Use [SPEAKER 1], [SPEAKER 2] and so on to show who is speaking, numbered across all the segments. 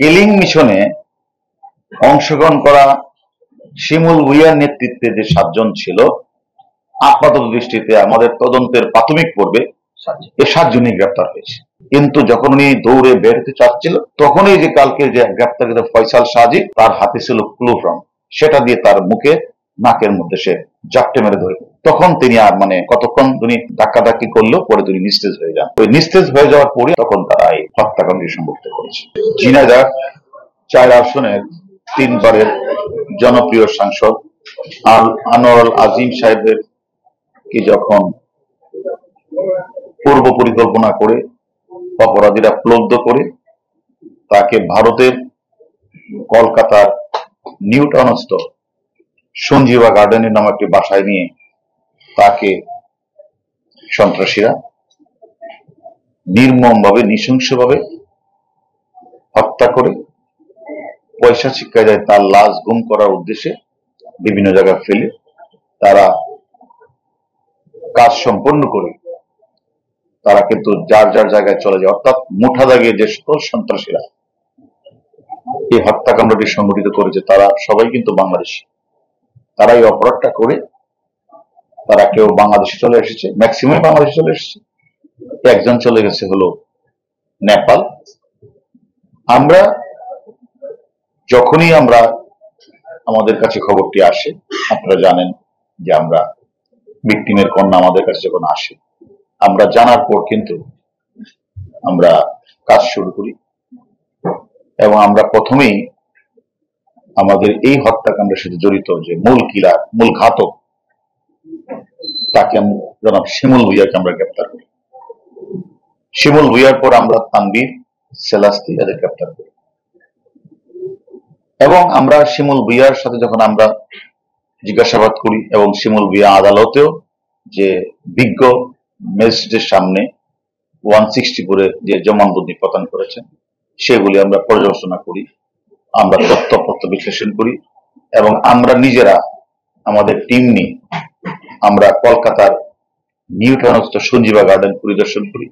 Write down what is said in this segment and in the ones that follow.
[SPEAKER 1] Killing মিশনে অংশগ্রহণ করা শিমুল ভুঁইয়ার নেতৃত্বে যে 7 জন ছিল, আপাতত দৃষ্টিতে আমাদের তদন্তের প্রাথমিক পর্বে এই 7 জনই গ্রেপ্তার হয়েছে। কিন্তু যখন উনি দৌড়ে বের হতে চাচ্ছিল, তখনই যে কালকে যে গ্রেপ্তারকৃত ফয়সাল সাজি, তার হাতে ছিল ক্লোফ্রম, সেটা দিয়ে তার মুখে নাকের মধ্যে সে জাপটে মেরে ধরে। তখন তিনি আর কতক্ষণ তিনি ধাক্কাধাক্কি করলেও পরে তিনি নিস্তেজ হয়ে যান। ওই নিস্তেজ হয়ে যাওয়ার পরে তখন তারা এই হত্যাকাণ্ডে সংযুক্ত করেছে। ঝিনাইদহ 4 আসনের 3 বারের জনপ্রিয় সাংসদ আনোয়ারুল আজিম সাহেবের কি যখন পূর্ব পরিকল্পনা করে অপরাধীরা প্লব্ধ করে তাকে ভারতের কলকাতার নিউ টাউনস্থ সঞ্জীবা গার্ডেনের নামে একটি বাসায় নিয়ে তাকে সন্ত্রাসীরা নির্মমভাবে নৃশংসভাবে হত্যা করে পয়সা শিক্ষা যায় তার লাশ গুম করার উদ্দেশ্যে বিভিন্ন জায়গায় ফেলে তারা কাজ সম্পন্ন করে তারা কিন্তু যার যার জায়গায় চলে যায়। অর্থাৎ মুঠা দাগিয়ে যে সকল সন্ত্রাসীরা এই হত্যাকাণ্ডটি সংঘটিত করেছে তারা সবাই কিন্তু বাংলাদেশি। তারা এই অপরাধটা করে তারা কেউ বাংলাদেশে চলে এসেছে, ম্যাক্সিমাম বাংলাদেশে চলে এসেছে, একজন চলে গেছে হলো নেপাল। আমরা যখনই আমাদের কাছে খবরটি আসে, আপনারা জানেন যে আমরা ভিকটিমের কন্যা আমাদের কাছে যখন আসে, আমরা জানার পর কিন্তু আমরা কাজ শুরু করি এবং আমরা প্রথমেই আমাদের এই হত্যাকাণ্ডের সাথে জড়িত যে মূল কিলার, মূল ঘাতক, তাকে জনাব শিমুল ভুঁইয়াকে আমরা গ্রেপ্তার করি। শিমুল ভুঁইয়ার পর আমরা তানভীর, সেলাস্তি এদের গ্রেপ্তার করি এবং আমরা শিমুল ভুঁইয়ার সাথে যখন আমরা জিজ্ঞাসাবাদ করি এবং শিমুল ভুঁইয়া আদালতেও যে বিজ্ঞ ম্যাজিস্ট্রেটের সামনে 164 যে জবানবন্দি প্রদান করেছেন সেগুলি আমরা পর্যালোচনা করি, আমরা তথ্যপত্র বিশ্লেষণ করি এবং আমরা নিজেরা আমাদের টিম নিয়ে আমরা কলকাতার নিউ টাউনস্থ সঞ্জীবা গার্ডেন পরিদর্শন করি,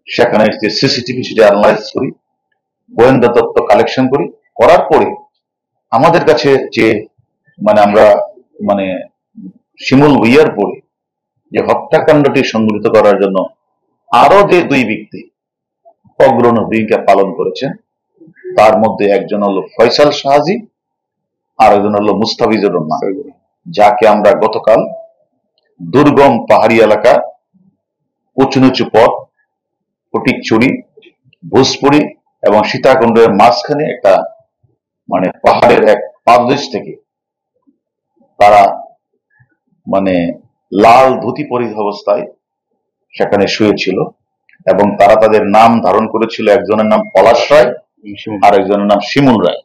[SPEAKER 1] সেখানে সিসিটিভি সেটা অ্যানালাইজ করি, গোয়েন্দা তথ্য কালেকশন করি। করার পরে আমাদের কাছে যে আমরা শিমুল ভুঁইয়ার পরে যে হত্যাকাণ্ডটি সংঘটিত করার জন্য আরো যে 2 ব্যক্তি অগ্রণী ভূমিকা পালন করেছেন, তার মধ্যে একজন হলো ফয়সাল সাহাজি আর একজন হলো মুস্তাফিজুর রহমান, যাকে আমরা গতকাল দুর্গম পাহাড়ি এলাকা, উঁচু নিচু পথ, ফটিকছড়ি, ভোজপুরি এবং সীতাকুণ্ডের মাঝখানে একটা পাহাড়ের এক পাদদেশ থেকে তারা লাল ধুতি পরিহিত অবস্থায় সেখানে শুয়েছিল এবং তারা তাদের নাম ধারণ করেছিল, একজনের নাম পলাশ রায় আর একজনের নাম শিমুল রায়।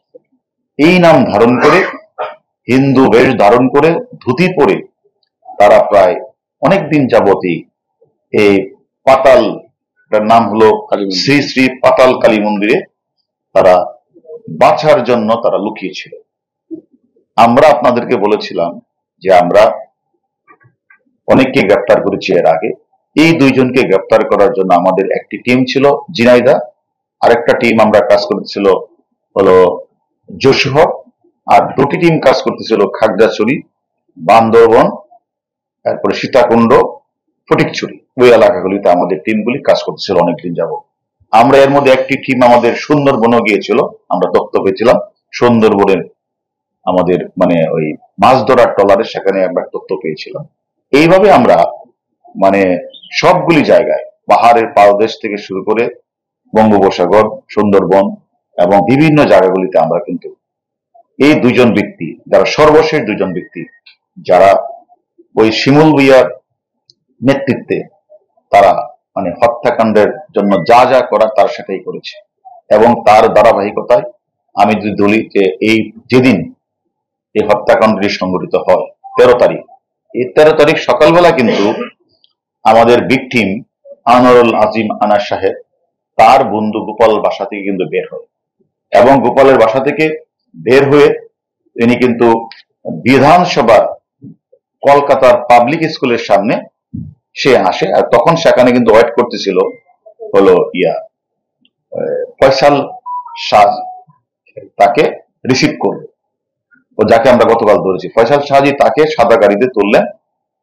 [SPEAKER 1] এই নাম ধারণ করে, হিন্দু বেশ ধারণ করে, ধুতি পরে তারা প্রায় অনেকদিন যাবতই এই পাতাল, নাম হলো শ্রী শ্রী পাতাল কালী মন্দিরে তারা বাঁচার জন্য তারা লুকিয়েছিল। আমরা আপনাদেরকে বলেছিলাম যে আমরা অনেককে গ্রেপ্তার করেছি এর আগে। এই 2 জনকে গ্রেপ্তার করার জন্য আমাদের একটি টিম ছিল ঝিনাইদহ, আরেকটা টিম আমরা কাজ করতেছিল হলো যশোহর, আর 2টি টিম কাজ করতেছিল খাগড়াছড়ি, বান্দরবন, তারপরে সীতাকুণ্ড, ফটিকছড়ি। ওই এলাকাগুলিতে আমাদের টিমগুলি কাজ করতেছিল অনেকদিন যাবত। আমরা এর মধ্যে একটি টিম আমাদের সুন্দরবনও গিয়েছিল, আমরা তথ্য পেয়েছিলাম সুন্দরবনের আমাদের ওই মাছ ধরার ট্রলারে, সেখানে আমরা তথ্য পেয়েছিলাম। এইভাবে আমরা সবগুলি জায়গায় পাহাড়ের পাদদেশ থেকে শুরু করে বঙ্গোপসাগর, সুন্দরবন এবং বিভিন্ন জায়গাগুলিতে আমরা কিন্তু এই 2 জন ব্যক্তি, যারা সর্বশেষ 2 জন ব্যক্তি, যারা ওই শিমুল ভুঁইয়ার নেতৃত্বে তারা হত্যাকাণ্ডের জন্য যা যা করার তার সেটাই করেছে এবং তার ধারাবাহিকতায় আমি যদি বলি যে যেদিন এই হত্যাকাণ্ডটি সংঘটিত হয় 13 তারিখ, এই 13 তারিখ সকালবেলা কিন্তু আমাদের ভিকটিম আনোয়ারুল আজিম আনার সাহেব তার বন্ধু গোপাল বাসা থেকে কিন্তু বের হয় এবং গোপালের বাসা থেকে বের হয়ে তিনি কিন্তু বিধানসভার কলকাতার পাবলিক স্কুলের সামনে সে আসে। আর তখন সেখানে কিন্তু ওয়েট করতেছিল হলো ফয়সাল তাকে রিসিভ করবে। ও যাকে আমরা গতকাল ধরেছি ফয়সাল শাহজি, তাকে সাদা গাড়িতে তুললেন।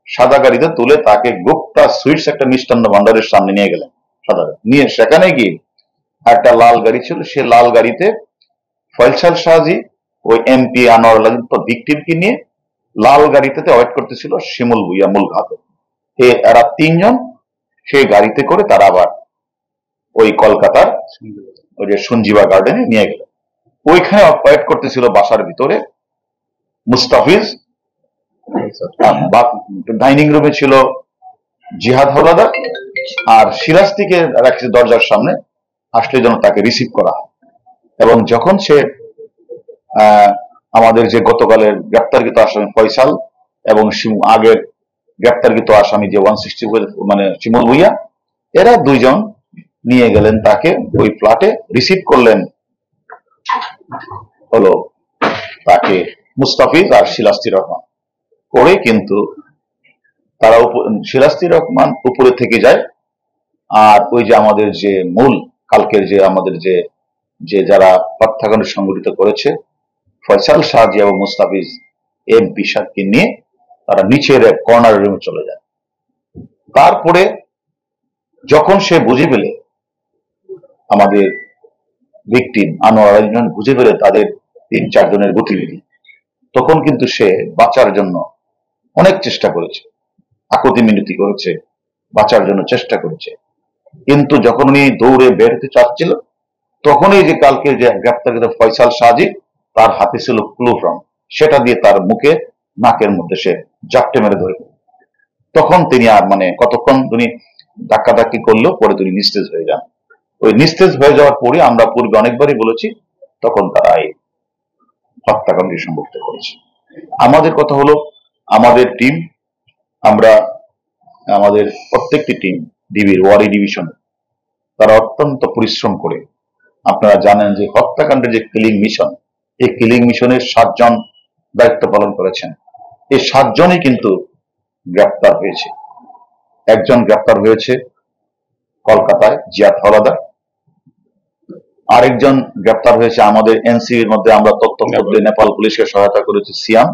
[SPEAKER 1] সাদা গাড়িতে তুলে তাকে গুপ্তা সুইটস একটা মিষ্টান্ন ভান্ডারের সামনে নিয়ে গেলেন। সাদা নিয়ে সেখানে গিয়ে একটা লাল গাড়ি ছিল, সে লাল গাড়িতে ফয়সাল শাহজি ওই এমপি আনোয়ার ভিকটিমকে নিয়ে লাল গাড়িতে ওয়েট করতেছিল শিমুল ভুইয়া মূল ঘাতক। এরা তিনজন সেই গাড়িতে করে তারা আবার ওই কলকাতার ওই যে সঞ্জীবা গার্ডেনে নিয়ে গেল। ওইখানে ওয়েট করতেছিল বাসার ভিতরে মুস্তাফিজ, ডাইনিং রুমে ছিল জিহাদ হাওলাদার, আর সিরাজটিকে রাখছে দরজার সামনে, আসলে যেন তাকে রিসিভ করা হয়। এবং যখন সে আমাদের যে গতকালের গ্রেপ্তারকৃত আসামি ফয়সাল এবং আগের গ্রেপ্তারকৃত আসামি যে 160 মানে শিমুল ভুইয়া, এরা দুইজন নিয়ে গেলেন তাকে ওই ফ্ল্যাটে, রিসিভ করলেন হলো তাকে মুস্তাফিজ আর শিলাস্তি রহমান করে। কিন্তু তারা শিলাস্তি রহমান উপরে থেকে যায়, আর ওই যে আমাদের যে মূল কালকের যে আমাদের যে যারা হত্যাকাণ্ড সংগঠিত করেছে ফয়সাল শাহজি এবং মুস্তাফিজ এমপি সাহেবকে নিয়ে তারা নিচের এক কর্নার রুমে চলে যায়। তারপরে যখন সে বুঝে পেলে, আমাদের ভিকটিম আনোয়ার বুঝে পেলে তাদের 3-4 জনের গতিবিধি, তখন কিন্তু সে বাঁচার জন্য অনেক চেষ্টা করেছে, আকুতি মিনতি করেছে, বাঁচার জন্য চেষ্টা করেছে। কিন্তু যখন উনি দৌড়ে বের হতে চাচ্ছিল, তখনই যে কালকে যে গ্রেপ্তারকৃত ফয়সাল শাহজি, তার হাতে ছিল ক্লোফ্রাম, সেটা দিয়ে তার মুখে নাকের মধ্যে সে জাপটে মেরে ধরে। তখন তিনি আর মানে কতক্ষণ তিনি ধাক্কাধাক্কি করলেও পরে তিনি নিস্তেজ হয়ে যান। ওই নিস্তেজ হয়ে যাওয়ার পরে আমরা পূর্বে অনেকবারই বলেছি, তখন তারা এই হত্যাকাণ্ডে সংগঠিত করেছে। আমাদের কথা হলো, আমাদের টিম, আমরা আমাদের প্রত্যেকটি টিম ডিবির ওয়ারি ডিভিশন, তারা অত্যন্ত পরিশ্রম করে, আপনারা জানেন যে হত্যাকাণ্ডের যে কিলিং মিশন, এই কিলিং মিশনের 7 জন দায়িত্ব পালন করেছেন। এই 7 জনই কিন্তু গ্রেপ্তার হয়েছে। একজন গ্রেপ্তার হয়েছে কলকাতায়, জিয়াদ হাওলাদার। আরেকজন গ্রেপ্তার হয়েছে আমাদের এনসিবির মধ্যে, আমরা তথ্য মধ্যে নেপাল পুলিশকে সহায়তা করেছি, সিয়াম,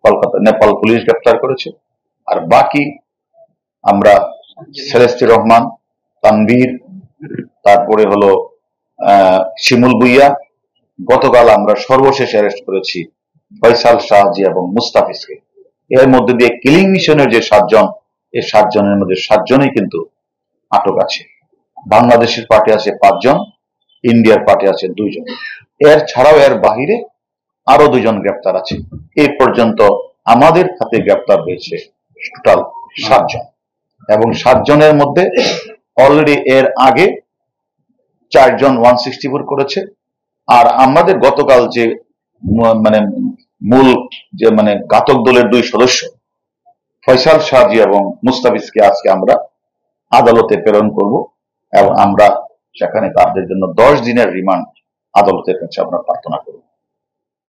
[SPEAKER 1] কলকাতা নেপাল পুলিশ গ্রেপ্তার করেছে। আর বাকি আমরা সেলেস্তি রহমান, তানভীর, তারপরে হলো শিমুল ভুইয়া, গতকাল আমরা সর্বশেষ অ্যারেস্ট করেছি ফয়সাল শাহজি এবং মুস্তাফিজকে। এর মধ্যে দিয়ে কিলিং মিশনের যে 7 জন, এই 7 জনের মধ্যে 7 জনই কিন্তু আটক আছে। বাংলাদেশের পার্টি আছে 5 জন, ইন্ডিয়ার পার্টি আছে 2 জন। এর ছাড়াও এর বাহিরে আরো 2 জন গ্রেপ্তার আছে। এই পর্যন্ত আমাদের হাতে গ্রেপ্তার হয়েছে টোটাল 7 জন, এবং 7 জনের মধ্যে অলরেডি এর আগে 4 জন 164 করেছে। আর আমাদের গতকাল যে মানে মূল যে মানে ঘাতক দলের 2 সদস্য ফয়সাল শাহজি এবং মুস্তাফিজকে আজকে আমরা আদালতে প্রেরণ করব, এবং আমরা সেখানে তাদের জন্য 10 দিনের রিমান্ড আদালতের কাছে আমরা প্রার্থনা করব।